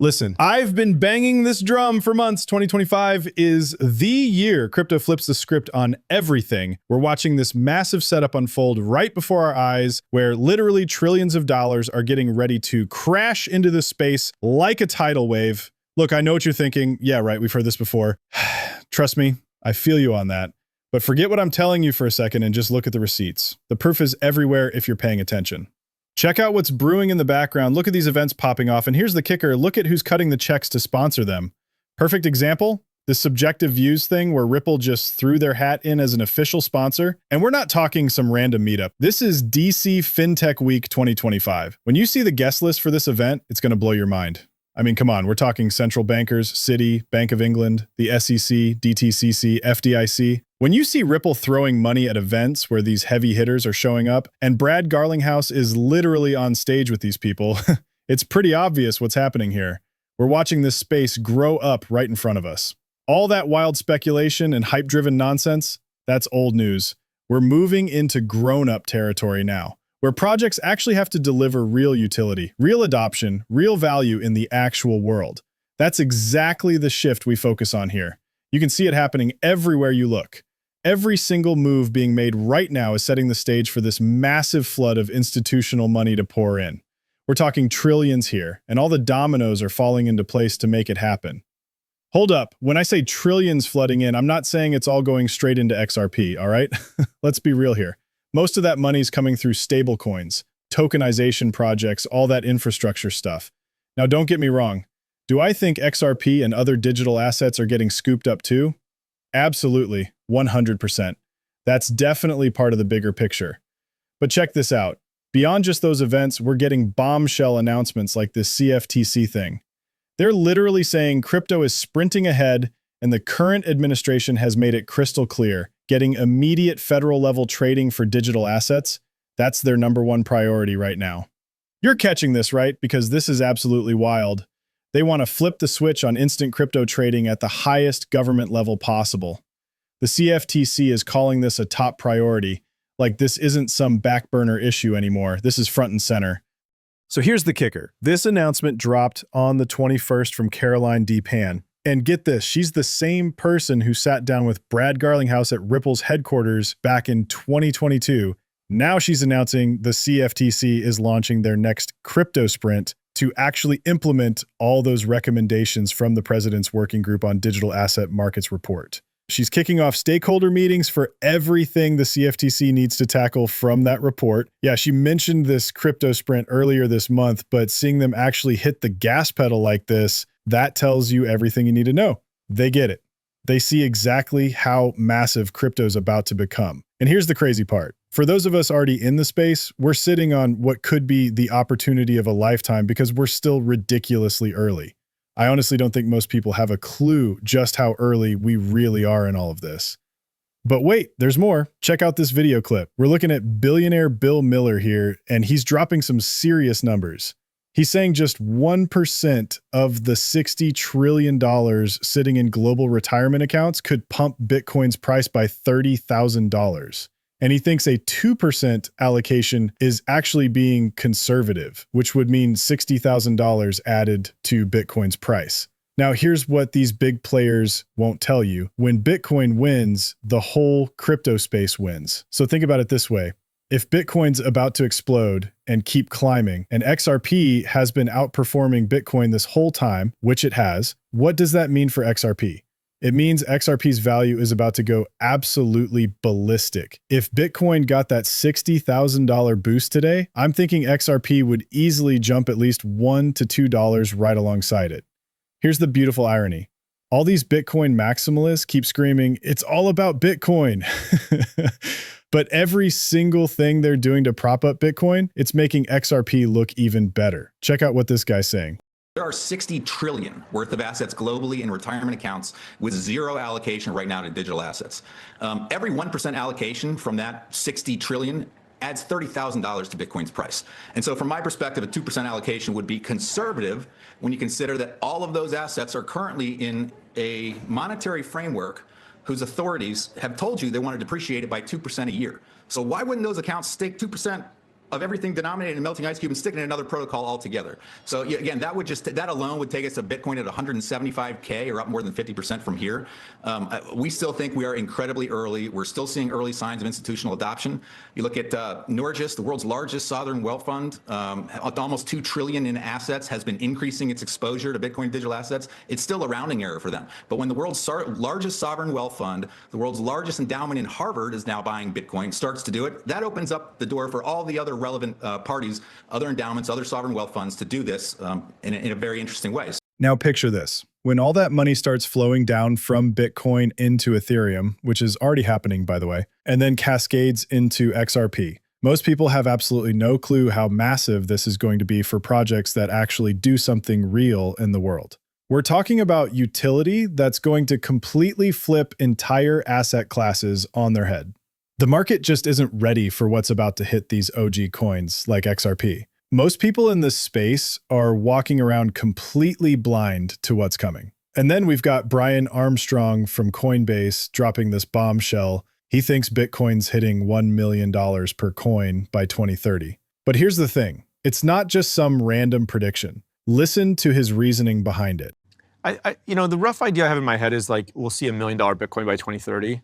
Listen, I've been banging this drum for months. 2025 is the year crypto flips the script on everything. We're watching this massive setup unfold right before our eyes, where literally trillions of dollars are getting ready to crash into this space like a tidal wave. Look, I know what you're thinking. Yeah, right, we've heard this before. Trust me, I feel you on that. But forget what I'm telling you for a second and just look at the receipts. The proof is everywhere if you're paying attention. Check out what's brewing in the background. Look at these events popping off. And here's the kicker. Look at who's cutting the checks to sponsor them. Perfect example, the subjective views thing where Ripple just threw their hat in as an official sponsor. And we're not talking some random meetup. This is DC FinTech Week 2025. When you see the guest list for this event, it's going to blow your mind. I mean, come on, we're talking central bankers, Citi, Bank of England, the SEC, DTCC, FDIC. When you see Ripple throwing money at events where these heavy hitters are showing up, and Brad Garlinghouse is literally on stage with these people, it's pretty obvious what's happening here. We're watching this space grow up right in front of us. All that wild speculation and hype-driven nonsense, that's old news. We're moving into grown-up territory now, where projects actually have to deliver real utility, real adoption, real value in the actual world. That's exactly the shift we focus on here. You can see it happening everywhere you look. Every single move being made right now is setting the stage for this massive flood of institutional money to pour in. We're talking trillions here, and all the dominoes are falling into place to make it happen. Hold up, when I say trillions flooding in, I'm not saying it's all going straight into XRP, all right? Let's be real here. Most of that money is coming through stablecoins, tokenization projects, all that infrastructure stuff. Now, don't get me wrong. Do I think XRP and other digital assets are getting scooped up too? Absolutely, 100%. That's definitely part of the bigger picture. But check this out. Beyond just those events, we're getting bombshell announcements like this CFTC thing. They're literally saying crypto is sprinting ahead, and the current administration has made it crystal clear. Getting immediate federal-level trading for digital assets, that's their #1 priority right now. You're catching this, right? Because this is absolutely wild. They want to flip the switch on instant crypto trading at the highest government level possible. The CFTC is calling this a top priority, like this isn't some back burner issue anymore. This is front and center. So here's the kicker. This announcement dropped on the 21st from Caroline D. Pan. And get this, she's the same person who sat down with Brad Garlinghouse at Ripple's headquarters back in 2022. Now she's announcing the CFTC is launching their next crypto sprint to actually implement all those recommendations from the president's working group on digital asset markets report. She's kicking off stakeholder meetings for everything the CFTC needs to tackle from that report. Yeah, she mentioned this crypto sprint earlier this month, but seeing them actually hit the gas pedal like this, that tells you everything you need to know. They get it. They see exactly how massive crypto's about to become. And here's the crazy part. For those of us already in the space, we're sitting on what could be the opportunity of a lifetime because we're still ridiculously early. I honestly don't think most people have a clue just how early we really are in all of this. But wait, there's more. Check out this video clip. We're looking at billionaire Bill Miller here, and he's dropping some serious numbers. He's saying just 1% of the $60 trillion sitting in global retirement accounts could pump Bitcoin's price by $30,000. And he thinks a 2% allocation is actually being conservative, which would mean $60,000 added to Bitcoin's price. Now, here's what these big players won't tell you. When Bitcoin wins, the whole crypto space wins. So think about it this way. If Bitcoin's about to explode and keep climbing, and XRP has been outperforming Bitcoin this whole time, which it has, what does that mean for XRP? It means XRP's value is about to go absolutely ballistic. If Bitcoin got that $60,000 boost today, I'm thinking XRP would easily jump at least $1 to $2 right alongside it. Here's the beautiful irony. All these Bitcoin maximalists keep screaming, it's all about Bitcoin. But every single thing they're doing to prop up Bitcoin, it's making XRP look even better. Check out what this guy's saying. There are 60 trillion worth of assets globally in retirement accounts with zero allocation right now to digital assets. Every 1% allocation from that 60 trillion adds $30,000 to Bitcoin's price. And so from my perspective, a 2% allocation would be conservative when you consider that all of those assets are currently in a monetary framework whose authorities have told you they want to depreciate it by 2% a year. So why wouldn't those accounts stake 2% of everything denominated in a melting ice cube and stick it in another protocol altogether. So again, that alone would take us to Bitcoin at 175K, or up more than 50% from here. We still think we are incredibly early. We're still seeing early signs of institutional adoption. You look at Norges, the world's largest sovereign wealth fund, almost $2 trillion in assets, has been increasing its exposure to Bitcoin digital assets. It's still a rounding error for them. But when the world's largest sovereign wealth fund, the world's largest endowment in Harvard is now buying Bitcoin, starts to do it, that opens up the door for all the other relevant parties, other endowments, other sovereign wealth funds to do this in a very interesting way. Now picture this. When all that money starts flowing down from Bitcoin into Ethereum, which is already happening, by the way, and then cascades into XRP, most people have absolutely no clue how massive this is going to be for projects that actually do something real in the world. We're talking about utility that's going to completely flip entire asset classes on their head. The market just isn't ready for what's about to hit these OG coins like XRP. Most people in this space are walking around completely blind to what's coming. And then we've got Brian Armstrong from Coinbase dropping this bombshell. He thinks Bitcoin's hitting $1 million per coin by 2030. But here's the thing. It's not just some random prediction. Listen to his reasoning behind it. The rough idea I have in my head is like, we'll see $1 million Bitcoin by 2030.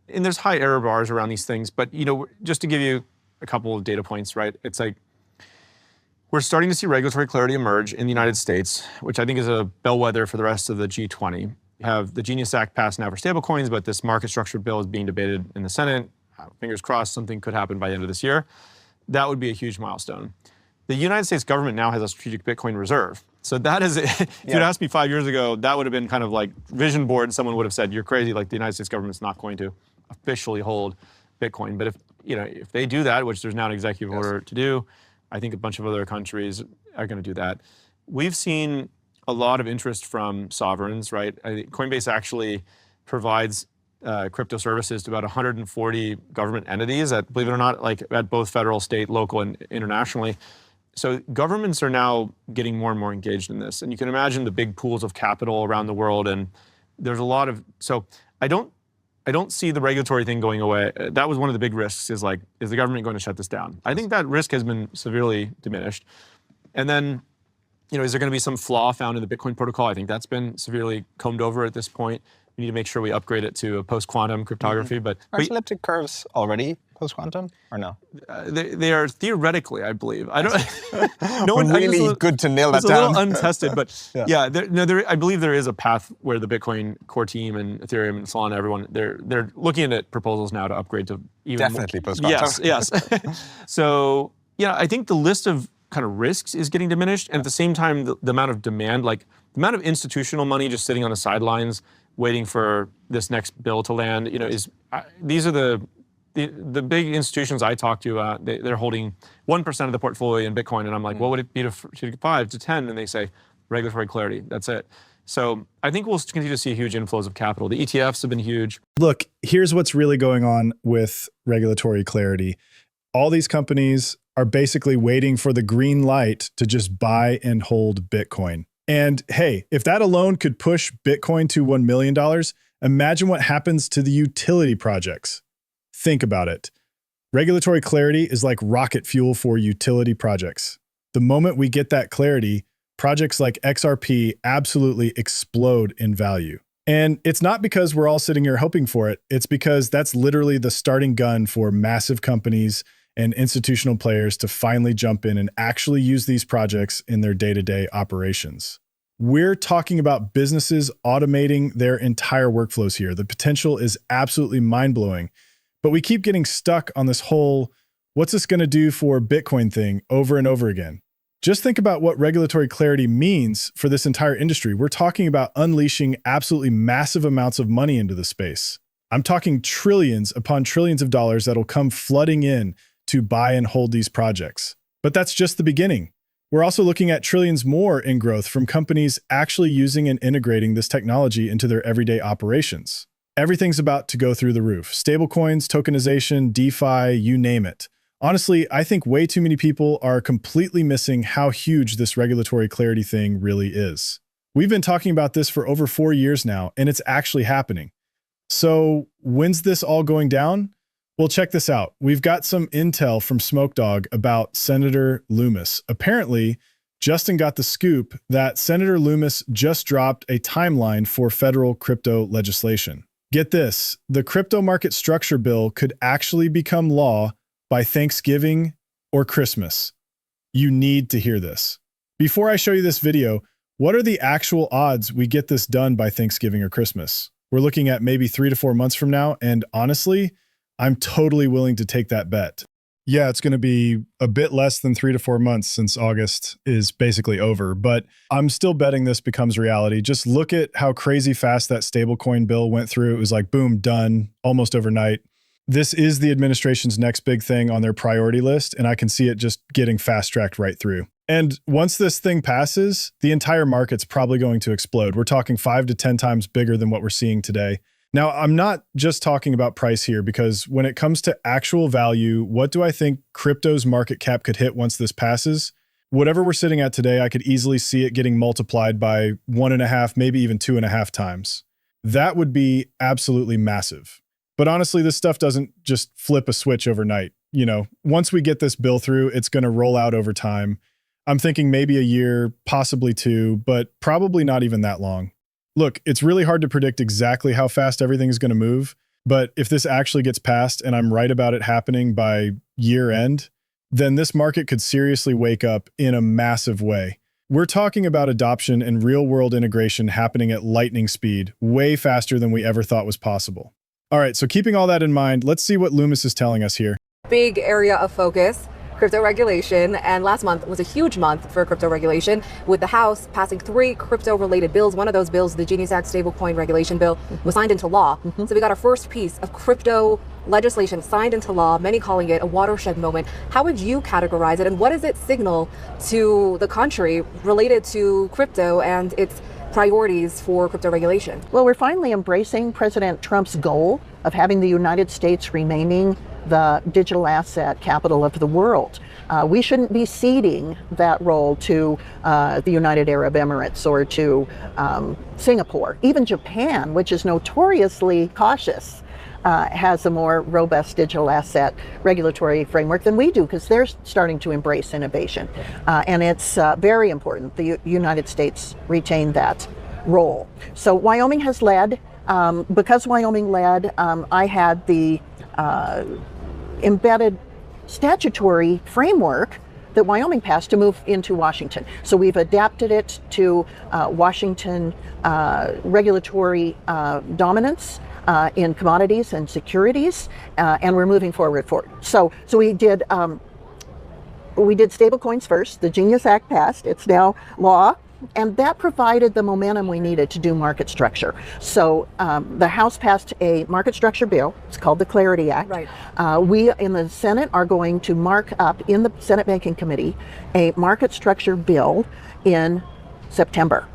And there's high error bars around these things. But, just to give you a couple of data points, right? It's like, we're starting to see regulatory clarity emerge in the United States, which I think is a bellwether for the rest of the G20. You have the Genius Act passed now for stablecoins, but this market structure bill is being debated in the Senate. Fingers crossed something could happen by the end of this year. That would be a huge milestone. The United States government now has a strategic Bitcoin reserve. So that is, if you'd asked me 5 years ago, that would have been kind of like vision board, and someone would have said, you're crazy, like the United States government's not going to officially hold Bitcoin. But if they do that, which there's now an executive order to do, I think a bunch of other countries are going to do that. We've seen a lot of interest from sovereigns, right? I think Coinbase actually provides crypto services to about 140 government entities that, believe it or not, like at both federal, state, local, and internationally. So governments are now getting more and more engaged in this. And you can imagine the big pools of capital around the world. And there's a lot of, so I don't see the regulatory thing going away. That was one of the big risks, is the government going to shut this down? I think that risk has been severely diminished. And then, is there going to be some flaw found in the Bitcoin protocol? I think that's been severely combed over at this point. We need to make sure we upgrade it to a post-quantum cryptography. But are elliptic curves already post-quantum or no? They are theoretically, I believe. I don't. No one really good to nail that down. It's a little untested, but I believe there is a path where the Bitcoin core team and Ethereum and Solana, everyone, they're looking at proposals now to upgrade to even definitely post-quantum. Yes. So I think the list of kind of risks is getting diminished, and at the same time, the amount of demand, like the amount of institutional money just sitting on the sidelines waiting for this next bill to land, these are the big institutions I talk to. They're holding 1% of the portfolio in Bitcoin, and I'm like, what would it be to 5 to 10? And they say regulatory clarity. That's it. So I think we'll continue to see huge inflows of capital. The ETFs have been huge. Look, here's what's really going on with regulatory clarity. All these companies are basically waiting for the green light to just buy and hold Bitcoin. And hey, if that alone could push Bitcoin to $1 million, imagine what happens to the utility projects. Think about it. Regulatory clarity is like rocket fuel for utility projects. The moment we get that clarity, projects like XRP absolutely explode in value. And it's not because we're all sitting here hoping for it. It's because that's literally the starting gun for massive companies and institutional players to finally jump in and actually use these projects in their day-to-day operations. We're talking about businesses automating their entire workflows here. The potential is absolutely mind-blowing, but we keep getting stuck on this whole, what's this going to do for Bitcoin thing over and over again. Just think about what regulatory clarity means for this entire industry. We're talking about unleashing absolutely massive amounts of money into the space. I'm talking trillions upon trillions of dollars that'll come flooding in to buy and hold these projects. But that's just the beginning. We're also looking at trillions more in growth from companies actually using and integrating this technology into their everyday operations. Everything's about to go through the roof. Stablecoins, tokenization, DeFi, you name it. Honestly, I think way too many people are completely missing how huge this regulatory clarity thing really is. We've been talking about this for over 4 years now, and it's actually happening. So when's this all going down? Well, check this out. We've got some intel from Smoke Dog about Senator Loomis. Apparently, Justin got the scoop that Senator Loomis just dropped a timeline for federal crypto legislation. Get this, the crypto market structure bill could actually become law by Thanksgiving or Christmas. You need to hear this. Before I show you this video, what are the actual odds we get this done by Thanksgiving or Christmas? We're looking at maybe 3 to 4 months from now, and honestly, I'm totally willing to take that bet. Yeah, it's going to be a bit less than 3 to 4 months since August is basically over, but I'm still betting this becomes reality. Just look at how crazy fast that stablecoin bill went through. It was like, boom, done, almost overnight. This is the administration's next big thing on their priority list, and I can see it just getting fast-tracked right through. And once this thing passes, the entire market's probably going to explode. We're talking 5 to 10 times bigger than what we're seeing today. Now, I'm not just talking about price here, because when it comes to actual value, what do I think crypto's market cap could hit once this passes? Whatever we're sitting at today, I could easily see it getting multiplied by 1.5, maybe even 2.5 times. That would be absolutely massive. But honestly, this stuff doesn't just flip a switch overnight. You know, once we get this bill through, it's going to roll out over time. I'm thinking maybe a year, possibly 2, but probably not even that long. Look, it's really hard to predict exactly how fast everything is going to move, but if this actually gets passed and I'm right about it happening by year end, then this market could seriously wake up in a massive way. We're talking about adoption and real-world integration happening at lightning speed, way faster than we ever thought was possible. All right, so keeping all that in mind, let's see what Loomis is telling us here. Big area of focus, crypto regulation, and last month was a huge month for crypto regulation, with the House passing 3 crypto-related bills. One of those bills, the Genius Act stablecoin regulation bill, was signed into law. So we got our first piece of crypto legislation signed into law, many calling it a watershed moment. How would you categorize it, and what does it signal to the country related to crypto and its priorities for crypto regulation? Well, we're finally embracing President Trump's goal of having the United States remaining the digital asset capital of the world. We shouldn't be ceding that role to the United Arab Emirates or to Singapore. Even Japan, which is notoriously cautious, has a more robust digital asset regulatory framework than we do, because they're starting to embrace innovation. And it's very important the United States retain that role. So Wyoming has led. Because Wyoming led, I had the embedded statutory framework that Wyoming passed to move into Washington. So we've adapted it to Washington regulatory dominance in commodities and securities, and we're moving forward for it. So we did stablecoins first. The Genius Act passed. It's now law. And that provided the momentum we needed to do market structure. So the House passed a market structure bill. It's called the Clarity Act. Right. We in the Senate are going to mark up in the Senate Banking Committee a market structure bill in September.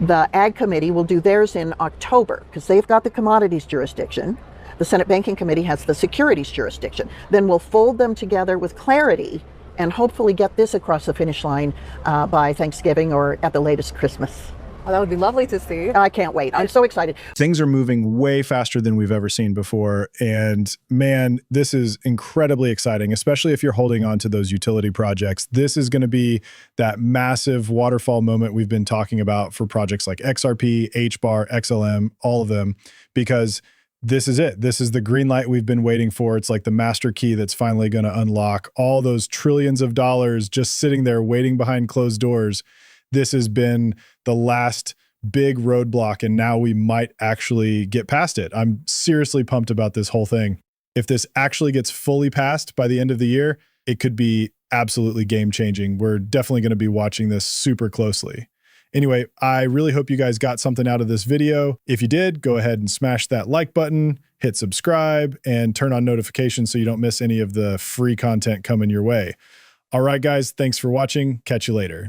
The Ag Committee will do theirs in October, because they've got the commodities jurisdiction. The Senate Banking Committee has the securities jurisdiction. Then we'll fold them together with Clarity and hopefully get this across the finish line by Thanksgiving or at the latest Christmas. Well, that would be lovely to see. I can't wait. I'm so excited. Things are moving way faster than we've ever seen before. And man, this is incredibly exciting, especially if you're holding on to those utility projects. This is going to be that massive waterfall moment we've been talking about for projects like XRP, HBAR, XLM, all of them, because this is it. This is the green light we've been waiting for. It's like the master key that's finally going to unlock all those trillions of dollars just sitting there waiting behind closed doors. This has been the last big roadblock, and now we might actually get past it. I'm seriously pumped about this whole thing. If this actually gets fully passed by the end of the year, it could be absolutely game-changing. We're definitely going to be watching this super closely. Anyway, I really hope you guys got something out of this video. If you did, go ahead and smash that like button, hit subscribe, and turn on notifications so you don't miss any of the free content coming your way. All right, guys, thanks for watching. Catch you later.